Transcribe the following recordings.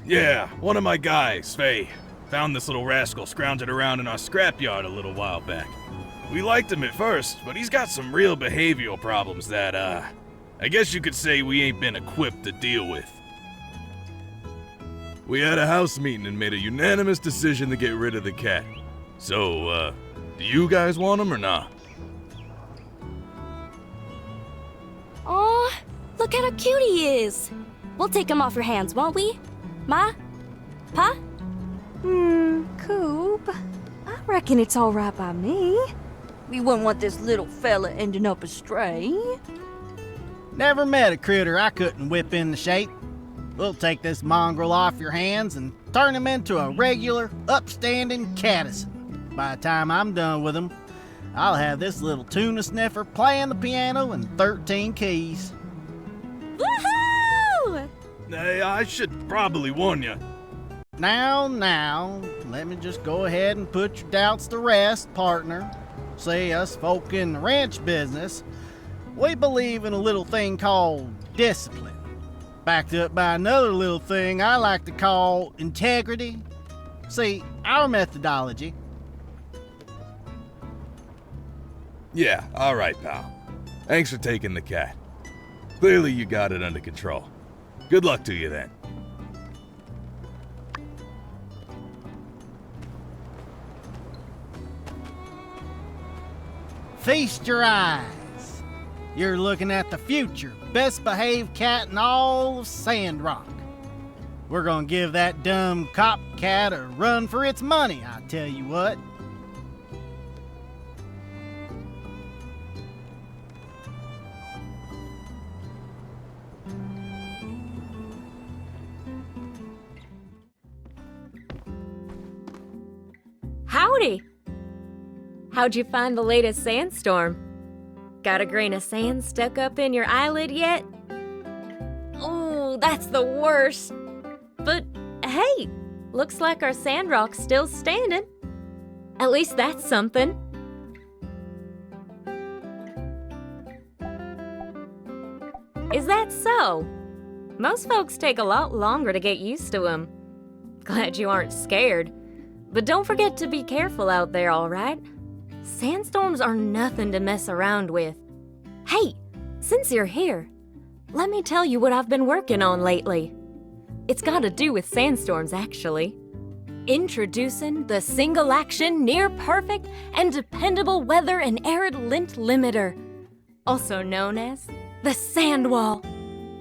Yeah, one of my guys, Faye, found this little rascal scrounging around in our scrapyard a little while back. We liked him at first, but he's got some real behavioral problems that, I guess you could say we ain't been equipped to deal with. We had a house meeting and made a unanimous decision to get rid of the cat. So, do you guys want him or not? Aw, look at how cute he is. We'll take him off your hands, won't we? Ma? Pa? Coop, I reckon it's all right by me. We wouldn't want this little fella ending up astray. Never met a critter I couldn't whip into shape. We'll take this mongrel off your hands and turn him into a regular, upstanding cattison. By the time I'm done with him, I'll have this little tuna sniffer playing the piano in 13 keys. Woohoo! Hey, I should probably warn you. Now, let me just go ahead and put your doubts to rest, partner. See, us folk in the ranch business, we believe in a little thing called discipline, backed up by another little thing I like to call integrity. See, our methodology. Yeah, alright, pal. Thanks for taking the cat. Clearly you got it under control. Good luck to you then. Feast your eyes. You're looking at the future best behaved cat in all of Sandrock. We're gonna give that dumb copcat a run for its money, I tell you what. Howdy! How'd you find the latest sandstorm? Got a grain of sand stuck up in your eyelid yet? Oh, that's the worst. But hey, looks like our Sandrock's still standing. At least that's something. Is that so? Most folks take a lot longer to get used to them. Glad you aren't scared. But don't forget to be careful out there, all right? Sandstorms are nothing to mess around with. Hey, since you're here, let me tell you what I've been working on lately. It's got to do with sandstorms, actually. Introducing the single-action, near-perfect, and dependable weather and arid lint limiter, also known as the sand wall.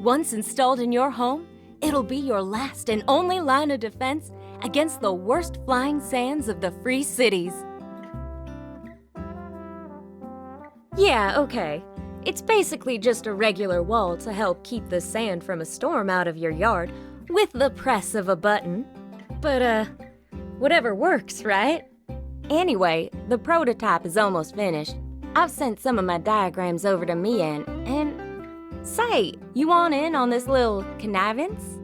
Once installed in your home, it'll be your last and only line of defense against the worst flying sands of the free cities. Yeah, okay. It's basically just a regular wall to help keep the sand from a storm out of your yard with the press of a button. But, whatever works, right? Anyway, the prototype is almost finished. I've sent some of my diagrams over to Mian, and say, you want in on this little connivance?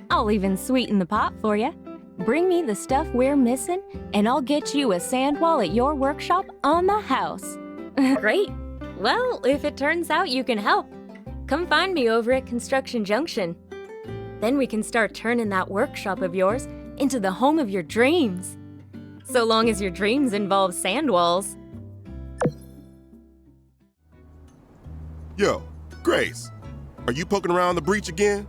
I'll even sweeten the pot for you. Bring me the stuff we're missing, and I'll get you a sand wall at your workshop on the house. Great. Well, if it turns out you can help, come find me over at Construction Junction. Then we can start turning that workshop of yours into the home of your dreams. So long as your dreams involve sand walls. Yo, Grace, are you poking around the breach again?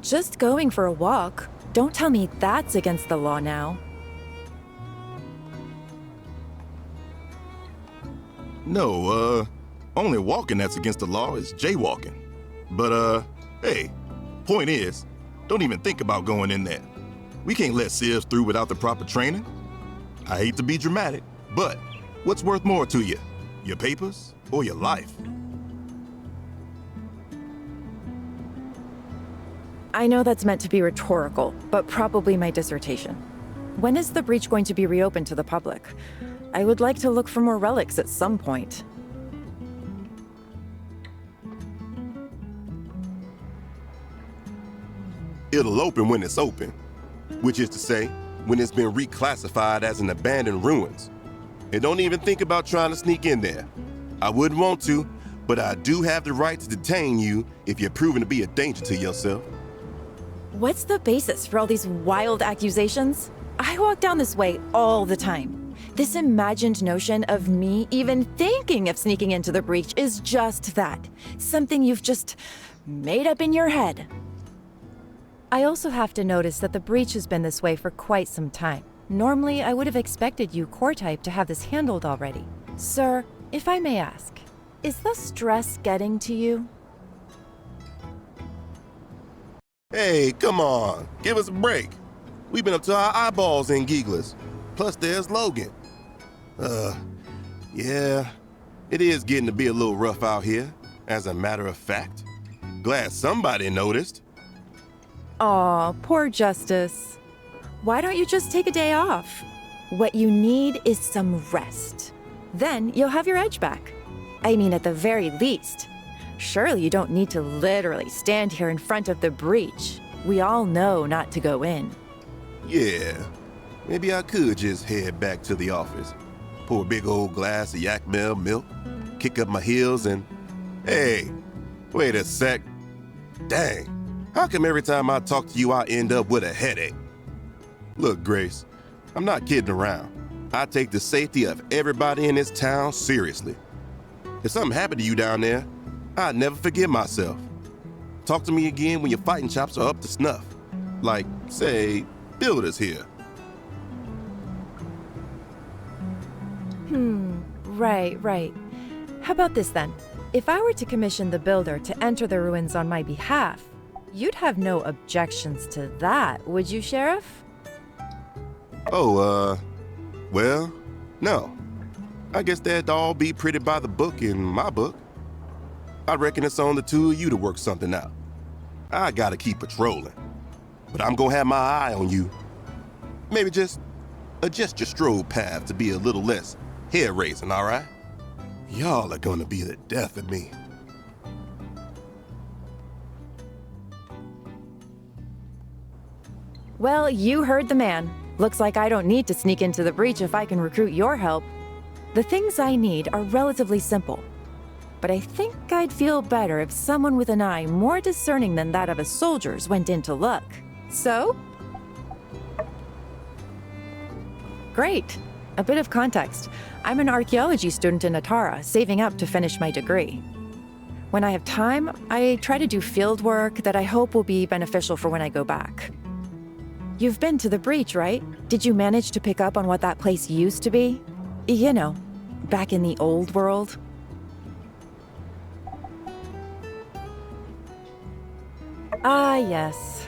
Just going for a walk. Don't tell me that's against the law now. No, only walking that's against the law is jaywalking. But, hey, point is, don't even think about going in there. We can't let Sivs through without the proper training. I hate to be dramatic, but what's worth more to you? Your papers or your life? I know that's meant to be rhetorical, but probably my dissertation. When is the breach going to be reopened to the public? I would like to look for more relics at some point. It'll open when it's open, which is to say, when it's been reclassified as an abandoned ruins. And don't even think about trying to sneak in there. I wouldn't want to, but I do have the right to detain you if you're proven to be a danger to yourself. What's the basis for all these wild accusations? I walk down this way all the time. This imagined notion of me even thinking of sneaking into the breach is just that. Something you've just made up in your head. I also have to notice that the breach has been this way for quite some time. Normally, I would have expected you, core type, to have this handled already. Sir, if I may ask, is the stress getting to you? Hey, come on, give us a break. We've been up to our eyeballs in gigglers. Plus there's Logan. Yeah, it is getting to be a little rough out here, as a matter of fact. Glad somebody noticed. Aw, poor Justice. Why don't you just take a day off? What you need is some rest. Then you'll have your edge back. I mean, at the very least. Surely you don't need to literally stand here in front of the breach. We all know not to go in. Yeah, maybe I could just head back to the office, pour a big old glass of yak milk, kick up my heels and... Hey, wait a sec. Dang, how come every time I talk to you I end up with a headache? Look, Grace, I'm not kidding around. I take the safety of everybody in this town seriously. If something happened to you down there, I'd never forgive myself. Talk to me again when your fighting chops are up to snuff. Like, say, Builders here. Right. How about this then? If I were to commission the builder to enter the ruins on my behalf, you'd have no objections to that, would you, Sheriff? Oh, well, no. I guess that'd all be pretty by the book in my book. I reckon it's on the two of you to work something out. I gotta keep patrolling, but I'm gonna have my eye on you. Maybe just adjust your stroll path to be a little less hair-raising, all right? Y'all are gonna be the death of me. Well, you heard the man. Looks like I don't need to sneak into the breach if I can recruit your help. The things I need are relatively simple, but I think I'd feel better if someone with an eye more discerning than that of a soldier's went in to look. So? Great. A bit of context. I'm an archaeology student in Atara, saving up to finish my degree. When I have time, I try to do field work that I hope will be beneficial for when I go back. You've been to the breach, right? Did you manage to pick up on what that place used to be? You know, back in the old world? Ah, yes.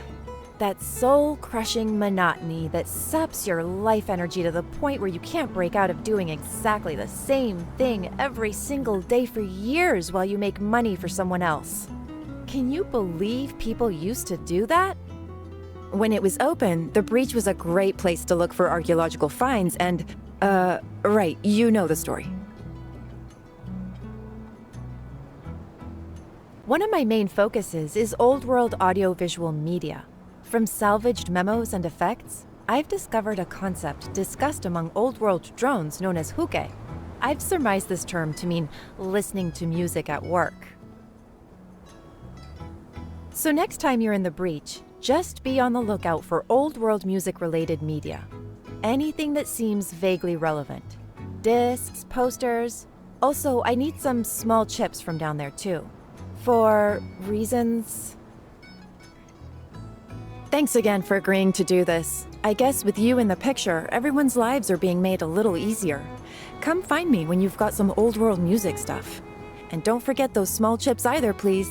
That soul-crushing monotony that saps your life energy to the point where you can't break out of doing exactly the same thing every single day for years while you make money for someone else. Can you believe people used to do that? When it was open, the breach was a great place to look for archaeological finds and, right, you know the story. One of my main focuses is old-world audiovisual media. From salvaged memos and effects, I've discovered a concept discussed among old-world drones known as huke. I've surmised this term to mean listening to music at work. So next time you're in the breach, just be on the lookout for old-world music-related media. Anything that seems vaguely relevant. Discs, posters. Also, I need some small chips from down there too. For reasons... Thanks again for agreeing to do this. I guess with you in the picture, everyone's lives are being made a little easier. Come find me when you've got some old-world music stuff. And don't forget those small chips either, please.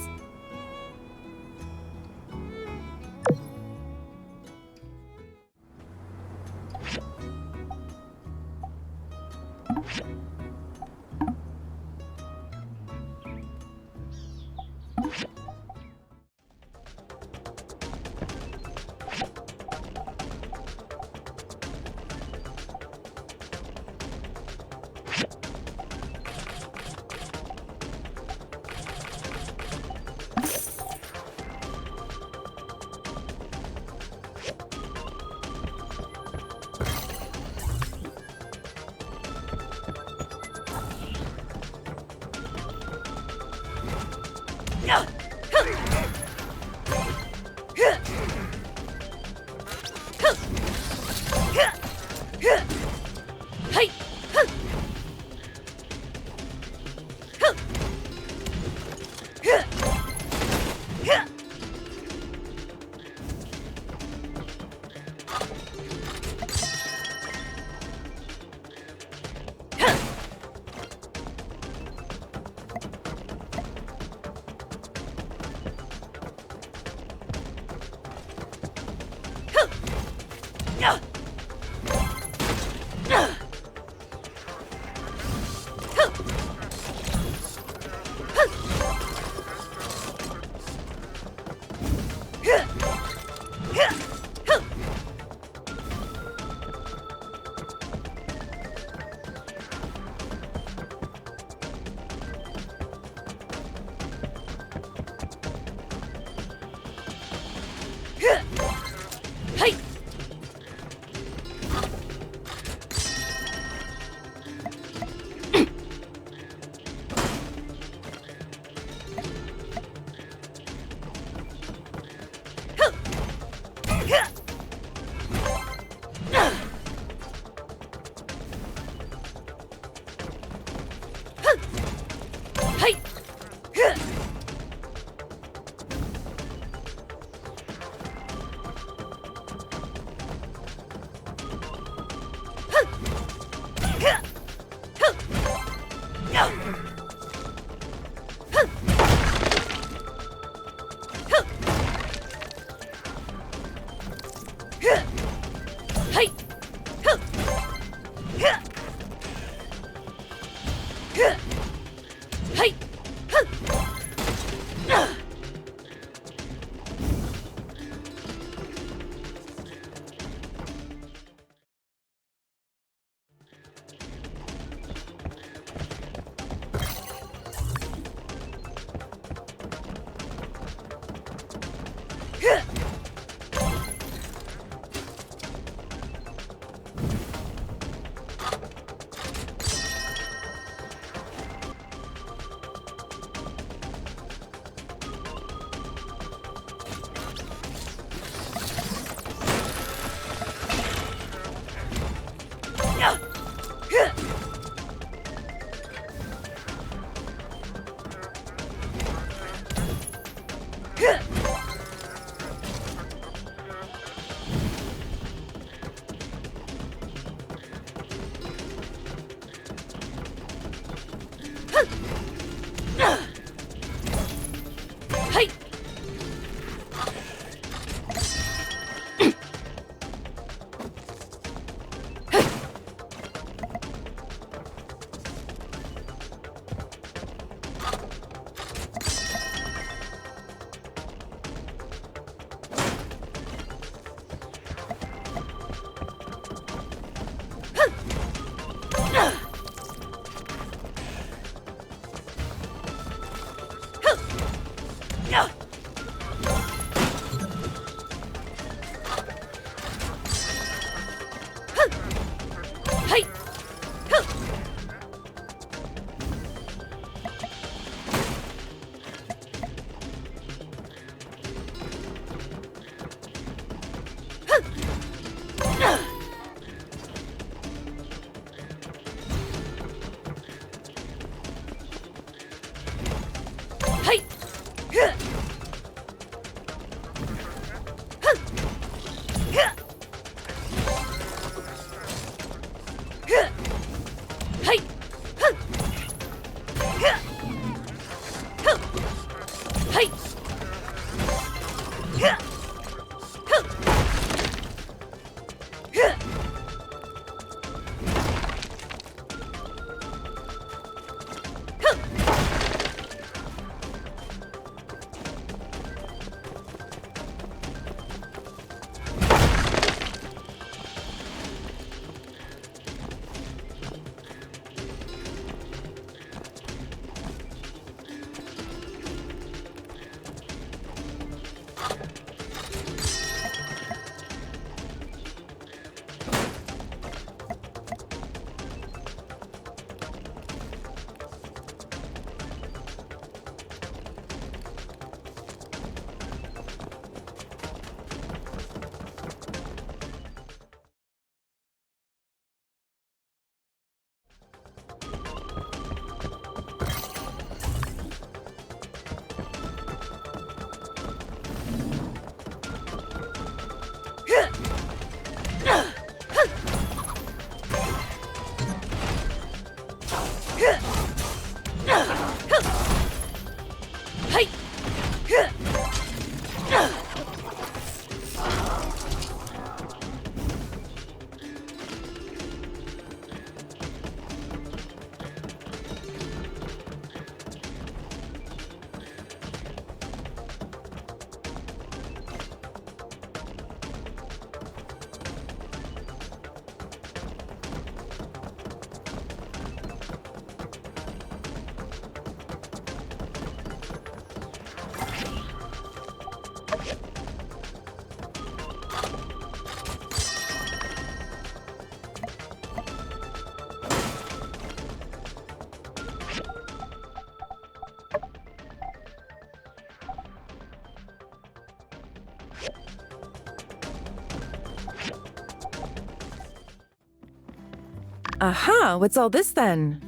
Aha, what's all this then?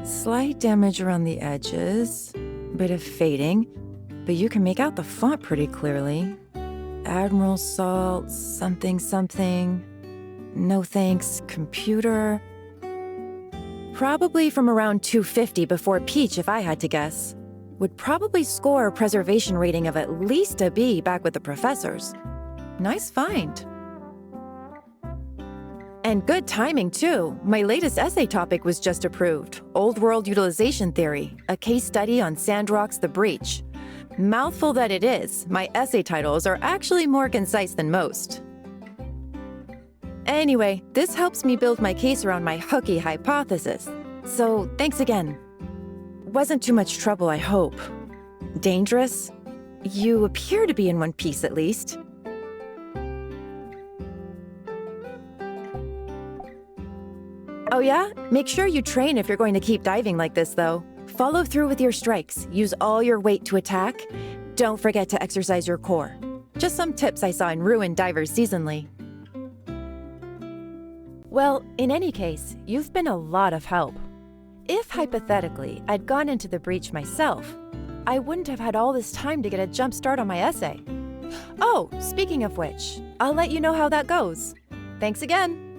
Slight damage around the edges, bit of fading, but you can make out the font pretty clearly. Admiral Salt, something, something. No thanks, computer. Probably from around 250 before Peach, if I had to guess. Would probably score a preservation rating of at least a B back with the professors. Nice find. And good timing, too. My latest essay topic was just approved. Old World Utilization Theory, a case study on Sandrock's The Breach. Mouthful that it is, my essay titles are actually more concise than most. Anyway, this helps me build my case around my hooky hypothesis. So, thanks again. Wasn't too much trouble, I hope. Dangerous? You appear to be in one piece, at least. Oh yeah? Make sure you train if you're going to keep diving like this, though. Follow through with your strikes. Use all your weight to attack. Don't forget to exercise your core. Just some tips I saw in Ruined Divers Seasonally. Well, in any case, you've been a lot of help. If, hypothetically, I'd gone into the breach myself, I wouldn't have had all this time to get a jump start on my essay. Oh, speaking of which, I'll let you know how that goes. Thanks again!